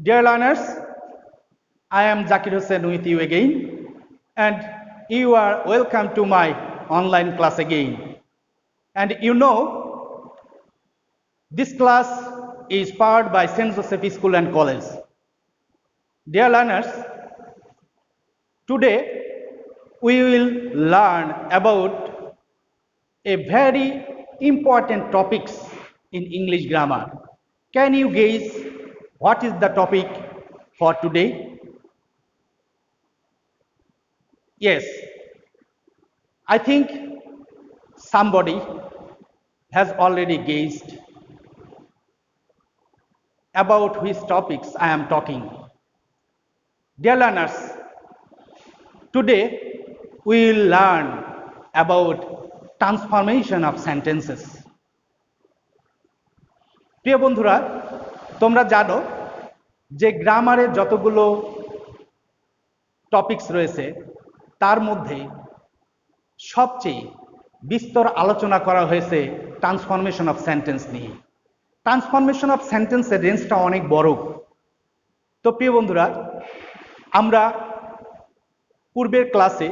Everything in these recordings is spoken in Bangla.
Dear learners, I am Jakir Hossen with you again, and you are welcome to my online class again. And you know, this class is powered by St. Joseph School and College. Dear learners, today we will learn about a very important topics in English grammar. Can you guess what is the topic for today? Yes, I think somebody has already guessed about which topics I am talking. Dear learners, today we will learn about transformation of sentences. প্রিয় বন্ধুরা, তোমরা জানো যে গ্রামারে যতগুলো টপিকস রয়েছে তার মধ্যে সবচেয়ে বিস্তর আলোচনা করা হয়েছে ট্রান্সফরমেশন অফ সেন্টেন্স নিয়ে। ট্রান্সফরমেশন অফ সেন্টেন্সের রেঞ্জটা অনেক বড়। তো প্রিয় বন্ধুরা, আমরা পূর্বের ক্লাসে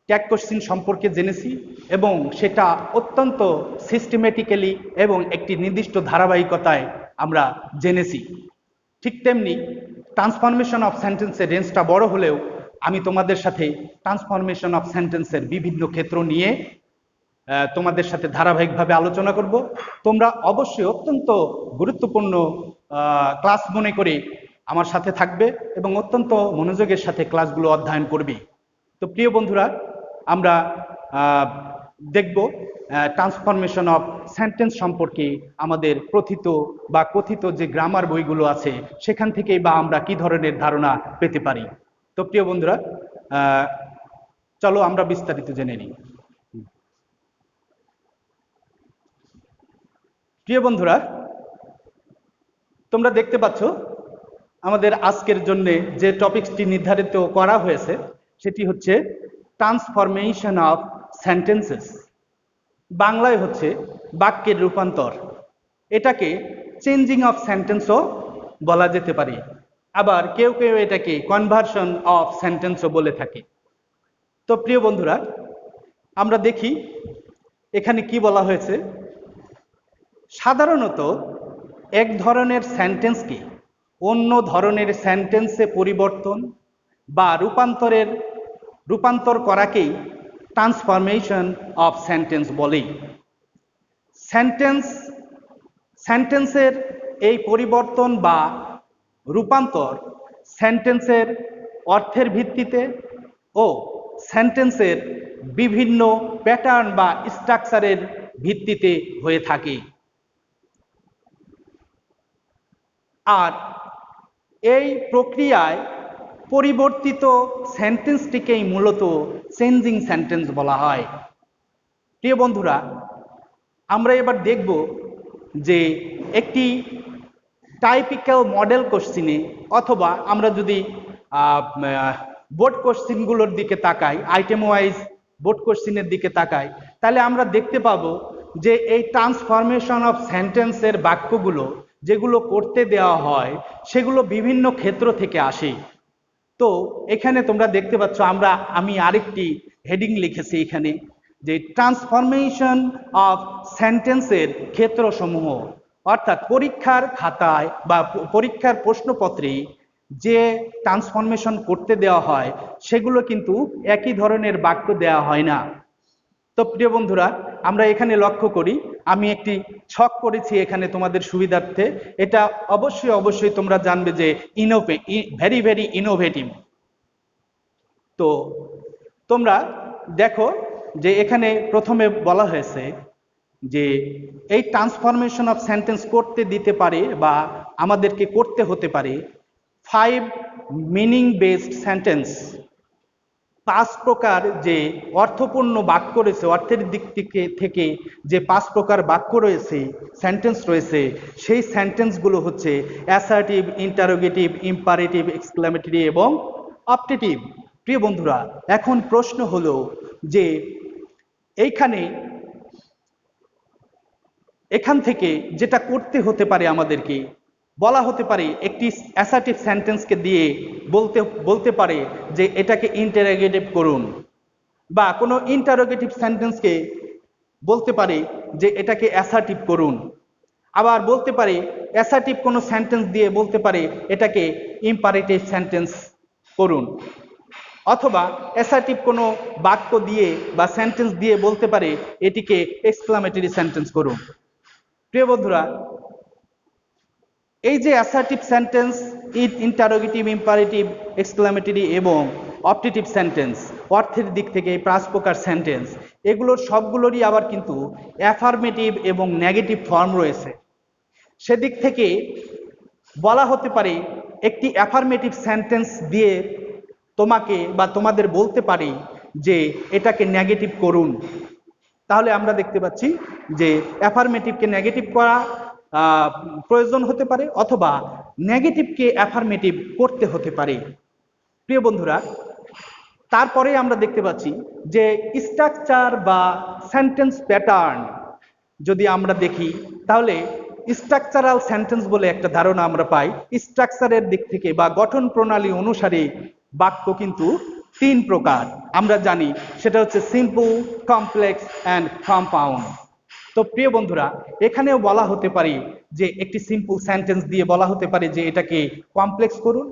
ট্যাগ কোশ্চেন সম্পর্কে জেনেছি এবং সেটা অত্যন্ত সিস্টেমেটিক্যালি এবং একটি নির্দিষ্ট ধারাবাহিকতায় আমরা জেনেছি। ঠিক তেমনি ট্রান্সফরমেশন অফ সেন্টেন্সের রেঞ্জটা বড় হলেও আমি তোমাদের সাথে ট্রান্সফরমেশন অফ সেন্টেন্সের বিভিন্ন ক্ষেত্র নিয়ে তোমাদের সাথে ধারাবাহিকভাবে আলোচনা করব। তোমরা অবশ্যই অত্যন্ত গুরুত্বপূর্ণ ক্লাস মনে করে আমার সাথে থাকবে এবং অত্যন্ত মনোযোগের সাথে ক্লাসগুলো অধ্যয়ন করবে। তো প্রিয় বন্ধুরা, আমরা দেখব ট্রান্সফরমেশন অফ সেন্টেন্স সম্পর্কে আমাদের প্রথিত বা কথিত যে গ্রামার বইগুলো আছে সেখান থেকেই বা আমরা কি ধরনের ধারণা পেতে পারি। তো প্রিয় বন্ধুরা, চলো আমরা বিস্তারিত জেনে নিই। প্রিয় বন্ধুরা, তোমরা দেখতে পাচ্ছ আমাদের আজকের জন্য যে টপিকসটি নির্ধারিত করা হয়েছে সেটি হচ্ছে ট্রান্সফরমেশন অফ সেন্টেন্সেস। বাংলায় হচ্ছে বাক্যের রূপান্তর। এটাকে চেঞ্জিং অফ সেন্টেন্সও বলা যেতে পারে, আবার কেউ কেউ এটাকে কনভার্সন অফ সেন্টেন্সও বলে থাকে। তো প্রিয় বন্ধুরা, আমরা দেখি এখানে কি বলা হয়েছে। সাধারণত এক ধরনের সেন্টেন্সকে অন্য ধরনের সেন্টেন্সে পরিবর্তন বা রূপান্তর করাকেই ট্রান্সফরমেশন অফ সেন্টেন্স বলে। সেন্টেন্সের এই পরিবর্তন বা রূপান্তর সেন্টেন্সের অর্থের ভিত্তিতে ও সেন্টেন্সের বিভিন্ন প্যাটার্ন বা স্ট্রাকচারের ভিত্তিতে হয়ে থাকে। আর এই প্রক্রিয়ায় পরিবর্তিত সেন্টেন্সটিকেই মূলত চেঞ্জিং সেন্টেন্স বলা হয়। প্রিয় বন্ধুরা, আমরা এবার দেখব যে একটি টাইপিক্যাল মডেল কোশ্চিনে অথবা আমরা যদি বোর্ড কোশ্চিনগুলোর দিকে তাকাই, আইটেম ওয়াইজ বোর্ড কোশ্চিনের দিকে তাকাই, তাহলে আমরা দেখতে পাবো যে এই ট্রান্সফরমেশন অফ সেন্টেন্সের বাক্যগুলো যেগুলো করতে দেওয়া হয় সেগুলো বিভিন্ন ক্ষেত্র থেকে আসে। তো এখানে তোমরা দেখতে পাচ্ছ আমি আরেকটি হেডিং লিখেছি এখানে যে ট্রান্সফরমেশন অফ সেন্টেন্সের ক্ষেত্রসমূহ, অর্থাৎ পরীক্ষার খাতায় বা পরীক্ষার প্রশ্নপত্রে যে ট্রান্সফরমেশন করতে দেওয়া হয় সেগুলো কিন্তু একই ধরনের বাক্য দেওয়া হয় না। তো প্রিয় বন্ধুরা, আমরা এখানে লক্ষ্য করি, আমি একটি ছক করেছি এখানে তোমাদের সুবিধার্থে। এটা অবশ্যই তোমরা জানবে যে ভেরি ইনোভেটিভ। তো তোমরা দেখো যে এখানে প্রথমে বলা হয়েছে যে এই ট্রান্সফরমেশন অফ সেন্টেন্স করতে দিতে পারে বা আমাদেরকে করতে হতে পারে 5 মিনিং বেসড সেন্টেন্স। 5 প্রকার যে অর্থপূর্ণ বাক্য রয়েছে, অর্থের দিক থেকে যে 5 প্রকার বাক্য রয়েছে, সেন্টেন্স রয়েছে, সেই সেন্টেন্সগুলো হচ্ছে অ্যাসার্টিভ, ইন্টারোগেটিভ, ইম্পারেটিভ, এক্সক্লেমেটরি এবং অপটেটিভ। প্রিয় বন্ধুরা, এখন প্রশ্ন হলো যে এখান থেকে যেটা করতে হতে পারে আমাদেরকে বলা হতে পারে একটি অ্যাসার্টিভ সেন্টেন্সকে দিয়ে বলতে বলতে পারে যে এটাকে ইন্টারোগেটিভ করুন, বা কোনো ইন্টারোগেটিভ সেন্টেন্সকে বলতে পারে যে এটাকে অ্যাসার্টিভ করুন। আবার বলতে পারে অ্যাসার্টিভ কোনো সেন্টেন্স দিয়ে বলতে পারে এটাকে ইম্পারেটিভ সেন্টেন্স করুন, অথবা অ্যাসার্টিভ কোনো বাক্য দিয়ে বা সেন্টেন্স দিয়ে বলতে পারে এটিকে এক্সক্লামেটরি সেন্টেন্স করুন। প্রিয় বন্ধুরা, এই যে assertive sentence, interrogative, imperative, exclamatory এবং অপটেটিভ সেন্টেন্স, অর্থের দিক থেকে এই 5 প্রকার সেন্টেন্স, এগুলোর সবগুলোরই আবার কিন্তু অ্যাফার্মেটিভ এবং নেগেটিভ ফর্ম রয়েছে। সেদিক থেকে বলা হতে পারে একটি অ্যাফার্মেটিভ সেন্টেন্স দিয়ে তোমাকে বা তোমাদের বলতে পারি যে এটাকে নেগেটিভ করুন। তাহলে আমরা দেখতে পাচ্ছি যে অ্যাফার্মেটিভকে নেগেটিভ করা প্রয়োজন হতে পারে, অথবা নেগেটিভকে অ্যাফার্মেটিভ করতে হতে পারে। প্রিয় বন্ধুরা, তারপরে আমরা দেখতে পাচ্ছি যে স্ট্রাকচার বা সেন্টেন্স প্যাটার্ন যদি আমরা দেখি, তাহলে স্ট্রাকচারাল সেন্টেন্স বলে একটা ধারণা আমরা পাই। স্ট্রাকচারের দিক থেকে বা গঠন প্রণালী অনুসারে বাক্য কিন্তু 3 প্রকার আমরা জানি, সেটা হচ্ছে সিম্পল, কমপ্লেক্স অ্যান্ড কম্পাউন্ড। তো প্রিয় বন্ধুরা, এখানেও বলা হতে পারে যে একটি সিম্পল সেন্টেন্স দিয়ে বলা হতে পারে যে এটাকে কমপ্লেক্স করুন,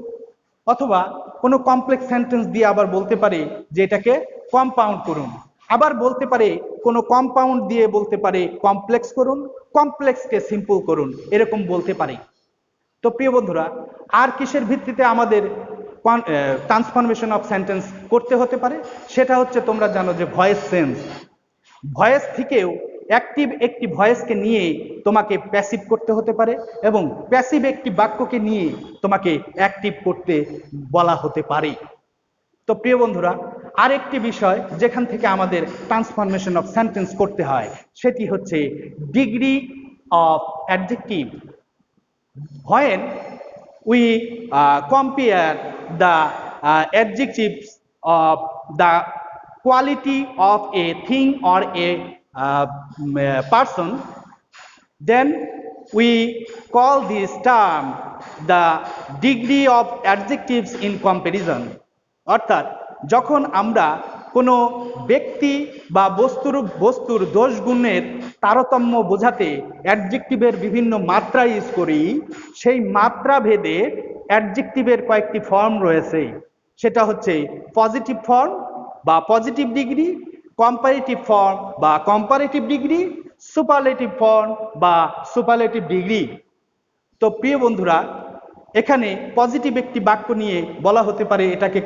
অথবা কোনো কমপ্লেক্স সেন্টেন্স দিয়ে আবার বলতে পারে যে এটাকে কম্পাউন্ড করুন। আবার বলতে পারে কোনো কম্পাউন্ড দিয়ে বলতে পারে কমপ্লেক্স করুন, কমপ্লেক্সকে সিম্পল করুন, এরকম বলতে পারে। তো প্রিয় বন্ধুরা, আর কিসের ভিত্তিতে আমাদের ট্রান্সফরমেশন অফ সেন্টেন্স করতে হতে পারে? সেটা হচ্ছে তোমরা জানো যে ভয়েস চেঞ্জ। ভয়েস থেকেও অ্যাক্টিভ একটি ভয়েসকে নিয়ে তোমাকে প্যাসিভ করতে হতে পারে, এবং প্যাসিভ একটি বাক্যকে নিয়ে তোমাকে অ্যাক্টিভ করতে বলা হতে পারে। তো প্রিয় বন্ধুরা, আরেকটি বিষয় যেখান থেকে আমাদের ট্রান্সফরমেশন অফ সেন্টেন্স করতে হয় সেটি হচ্ছে degree of adjective. When we compare the adjectives of the quality of a thing or a person, then we call this term the degree of adjectives in comparison. অর্থাৎ যখন আমরা কোনো ব্যক্তি বা বস্তুর দোষ গুণের তারতম্য বোঝাতে অ্যাডজেক্টিভের বিভিন্ন মাত্রা ইউজ করি, সেই মাত্রা ভেদে অ্যাডজেক্টিভের কয়েকটি ফর্ম রয়েছে। সেটা হচ্ছে পজিটিভ ফর্ম বা পজিটিভ ডিগ্রি, কম্পারেটিভ ফর্ম বা কম্পারেটিভ ডিগ্রি, সুপারলেটিভ ফর্ম বা সুপারলেটিভ ডিগ্রি। তো প্রিয় বন্ধুরা, এখানে পজিটিভ একটি বাক্য নিয়ে বলা হতে পারে এটাকে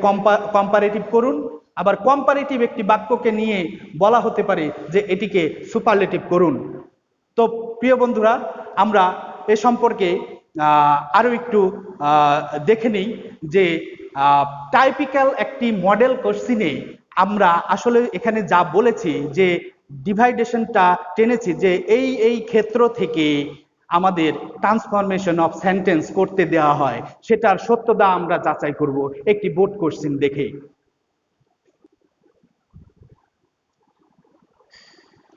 কম্পারেটিভ করুন, আবার কম্পারেটিভ একটি বাক্যকে নিয়ে বলা হতে পারে যে এটিকে সুপারলেটিভ করুন। তো প্রিয় বন্ধুরা, আমরা এ সম্পর্কে আরো একটু দেখে নিই যে টাইপিক্যাল একটি মডেল কোশ্চিনে আমরা আসলে এখানে যা বলেছি যে ডিভাইডেশনটা টেনেছি যে এই ক্ষেত্র থেকে আমাদের ট্রান্সফরমেশন অফ সেন্টেন্স করতে দেওয়া হয়, সেটার সত্যতা আমরা যাচাই করব একটি বোর্ড কোশ্চেন দেখে।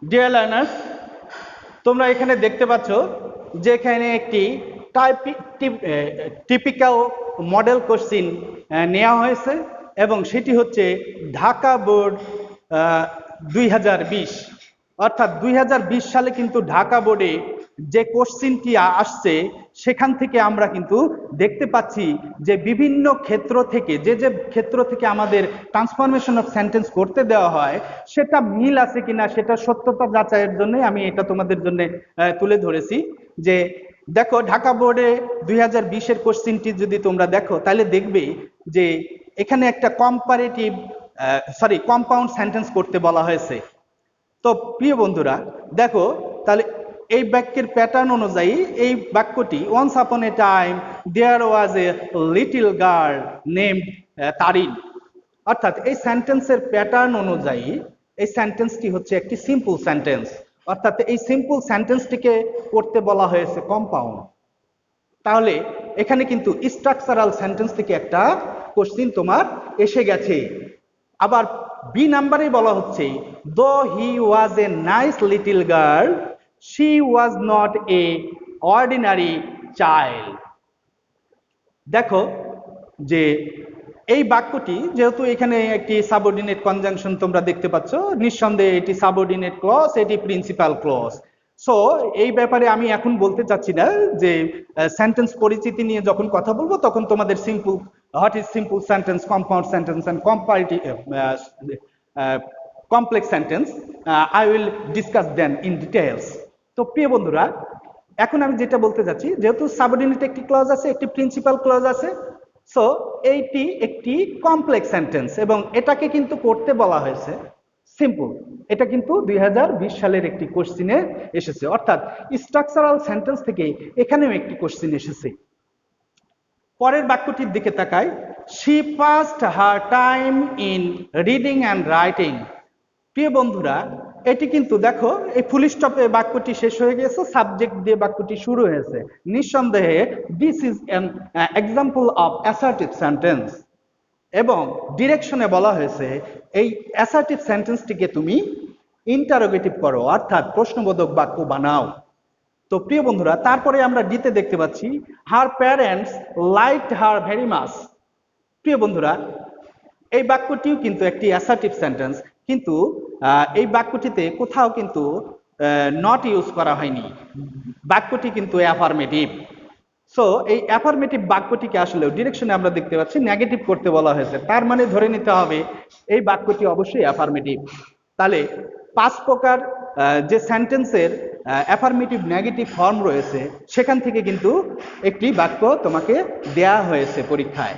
ডিয়ার লার্নার্স, তোমরা এখানে দেখতে পাচ্ছ যে এখানে একটি টিপিক্যাল মডেল কোশ্চেন নেওয়া হয়েছে, এবং সেটি হচ্ছে ঢাকা বোর্ড 2020। অর্থাৎ 2020 সালে কিন্তু ঢাকা বোর্ডে যে কোশ্চেনটি আসছে সেখান থেকে আমরা কিন্তু দেখতে পাচ্ছি যে বিভিন্ন ক্ষেত্র থেকে যে ক্ষেত্র থেকে আমাদের ট্রান্সফরমেশন অফ সেন্টেন্স করতে দেওয়া হয় সেটা মিল আছে কিনা সেটা সত্যতা যাচাইয়ের জন্য আমি এটা তোমাদের জন্য তুলে ধরেছি। যে দেখো, ঢাকা বোর্ডে 2020-এর কোশ্চেনটি যদি তোমরা দেখো তাহলে দেখবে যে এখানে একটা কম্পাউন্ড সেন্টেন্স করতে বলা হয়েছে। তো প্রিয় বন্ধুরা দেখো, তাহলে এই বাক্যের প্যাটার্ন অনুযায়ী এই বাক্যটি once upon a time there was a little girl named Tarin. অর্থাৎ এই সেন্টেন্সের প্যাটার্ন অনুযায়ী এই সেন্টেন্সটি হচ্ছে একটি সিম্পল সেন্টেন্স, অর্থাৎ এই সিম্পল সেন্টেন্সটিকে করতে বলা হয়েছে কম্পাউন্ড। তাহলে এখানে কিন্তু স্ট্রাকচারাল সেন্টেন্স থেকে একটা কোশ্চেন তোমার এসে গেছে। আবার বি নাম্বারে বলা হচ্ছে though he was a nice little girl she was not a ordinary child. দেখো যে এই বাক্যটি যেহেতু এখানে একটি সাবঅর্ডিনেট কনজাংশন তোমরা দেখতে পাচ্ছ, নিঃসন্দেহে এটি সাবঅর্ডিনেট ক্লজ, এটি প্রিন্সিপাল ক্লজ। সো এই ব্যাপারে আমি এখন বলতে চাচ্ছি না, যে সেন্টেন্স পরিচিতি নিয়ে যখন কথা বলবো তখন তোমাদের simple, what is simple sentence, compound sentence and comparative complex sentence, I will discuss then in details. তো প্রিয় বন্ধুরা, এখন আমি যেটা বলতে যাচ্ছি, যেহেতু সাবঅর্ডিনেট একটি ক্লজ আছে, একটি প্রিন্সিপাল ক্লজ আছে, সো এইটি একটি কমপ্লেক্স সেন্টেন্স এবং এটাকে কিন্তু করতে বলা হয়েছে সিম্পল। এটা কিন্তু 2020 সালের একটি কোশ্চিনে এসেছে, অর্থাৎ স্ট্রাকচারাল সেন্টেন্স থেকে এখানেও একটি কোশ্চিন এসেছে। পরের বাক্যটির দিকে তাকাই, she past her time in reading and writing. প্রিয় বন্ধুরা, এটি কিন্তু দেখো এই ফুল স্টপে বাক্যটি শেষ হয়ে গেছে, সাবজেক্ট দিয়ে বাক্যটি শুরু হয়েছে। নিঃসন্দেহে this is an example of assertive sentence এবং ডিরেকশনে বলা হয়েছে এই অ্যাসার্টিভ সেন্টেন্সটিকে তুমি ইন্টারোগেটিভ করো, অর্থাৎ প্রশ্নবোধক বাক্য বানাও। তো প্রিয় বন্ধুরা, তারপরে আমরা ডিতে দেখতে পাচ্ছি her parents liked her very much. প্রিয় বন্ধুরা, এই বাক্যটিও কিন্তু একটি অ্যাসার্টিভ সেন্টেন্স, কিন্তু এই বাক্যটিতে কোথাও কিন্তু নট ইউজ করা হয়নি, বাক্যটি কিন্তু অ্যাফার্মেটিভ। সো এই অ্যাফার্মেটিভ বাক্যটিকে আসলে ডিরেকশনে আমরা দেখতে পাচ্ছি নেগেটিভ করতে বলা হয়েছে, তার মানে ধরে নিতে হবে এই বাক্যটি অবশ্যই অ্যাফার্মেটিভ। তাহলে 5 প্রকার যে সেন্টেন্সের অ্যাফার্মেটিভ নেগেটিভ ফর্ম রয়েছে সেখান থেকে কিন্তু একটি বাক্য তোমাকে দেয়া হয়েছে পরীক্ষায়।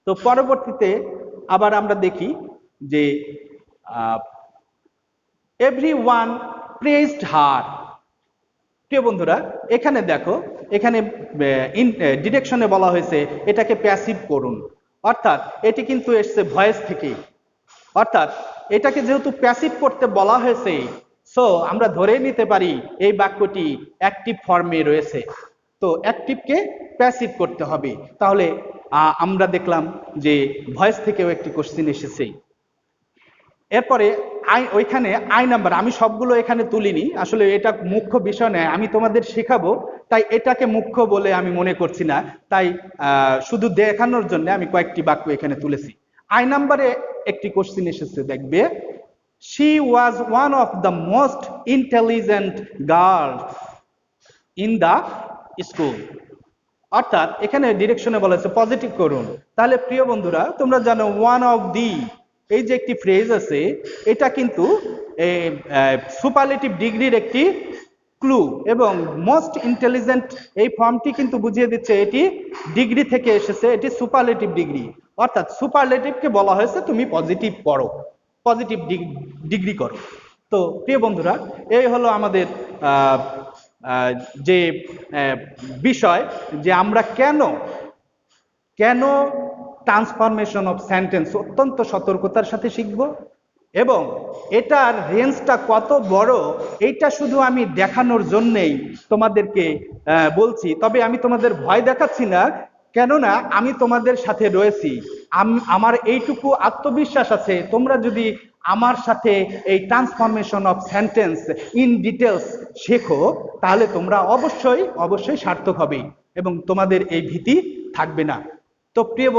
তো পরবর্তীতে আবার আমরা দেখি যে এভরিওয়ান প্রেজড হার। প্রিয় বন্ধুরা, এখানে দেখো, এখানে ডিরেকশনে বলা হয়েছে এটাকে প্যাসিভ করুন, অর্থাৎ এটি কিন্তু এসছে ভয়েস থেকে, অর্থাৎ এটাকে যেহেতু প্যাসিভ করতে বলা হয়েছে, সো আমরা ধরে নিতে পারি এই বাক্যটি অ্যাক্টিভ ফর্মে রয়েছে। তো অ্যাক্টিভকে প্যাসিভ করতে হবে। তাহলে আমরা দেখলাম যে ভয়েস থেকেও একটি কোশ্চেন এসেছে। এরপরে ওইখানে আই নাম্বার, আমি সবগুলো এখানে তুলিনি, আসলে এটা মুখ্য বিষয় নয়, আমি তোমাদের শেখাবো, তাই এটাকে মুখ্য বলে আমি মনে করছি না, তাই শুধু দেখানোর জন্য আমি কয়েকটি বাক্য এখানে তুলেছি। আই নাম্বারে একটি কোশ্চেন এসেছে, দেখবে she was one of the most intelligent girl in the school, অর্থাৎ এখানে ডিরেকশনে বলা হয়েছে পজিটিভ করুন। তাহলে প্রিয় বন্ধুরা, তোমরা জানো ওয়ান অফ দি, এই যে একটি ফ্রেজ আছে, এটা কিন্তু সুপারলেটিভ ডিগ্রির একটি ক্লু, এবং মোস্ট ইন্টেলিজেন্ট এই ফর্মটি কিন্তু বুঝিয়ে দিচ্ছে এটি ডিগ্রি থেকে এসেছে, এটি সুপারলেটিভ ডিগ্রি, অর্থাৎ সুপারলেটিভকে বলা হয়েছে তুমি পজিটিভ করো, পজিটিভ ডিগ্রি করো। তো প্রিয় বন্ধুরা, এই হলো আমাদের যে বিষয়, যে আমরা কেন ট্রান্সফরমেশন অফ সেন্টেন্স অত্যন্ত সতর্কতার সাথে শিখব, এবং এটার রেঞ্জটা কত বড় এইটা শুধু আমি দেখানোর জন্যেই তোমাদেরকে বলছি। তবে আমি তোমাদের ভয় দেখাচ্ছি না, কেননা আমি তোমাদের সাথে রয়েছি। আমার এইটুকু আত্মবিশ্বাস আছে, তোমরা যদি আমার সাথে এই transformation of sentence in details শেখো, তাহলে তোমরা অবশ্যই অবশ্যই সার্থক হবে এবং তোমাদের এই ভীতি থাকবে না। তো প্রিয়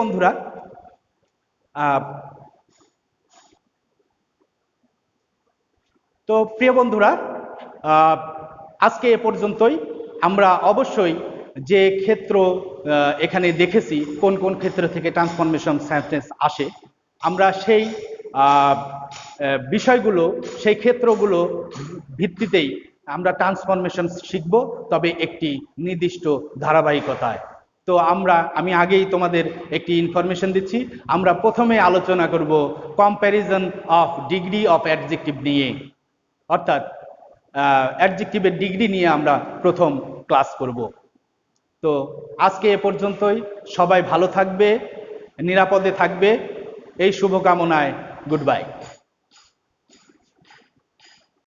বন্ধুরা, আজকে এ পর্যন্তই। আমরা অবশ্যই যে ক্ষেত্র এখানে দেখেছি, কোন কোন ক্ষেত্র থেকে ট্রান্সফরমেশন সেন্টেন্স আসে, আমরা সেই বিষয়গুলো, সেই ক্ষেত্রগুলো ভিত্তিতেই আমরা ট্রান্সফরমেশন শিখব, তবে একটি নির্দিষ্ট ধারাবাহিকতায়। তো আমি আগেই তোমাদের একটি ইনফরমেশন দিচ্ছি, আমরা প্রথমে আলোচনা করব comparison of degree of adjective নিয়ে, অর্থাৎ অ্যাডজেক্টিভের ডিগ্রি নিয়ে আমরা প্রথম ক্লাস করব। তো আজকে এ পর্যন্তই। সবাই ভালো থাকবে, নিরাপদে থাকবে, এই শুভকামনায় গুড বাই।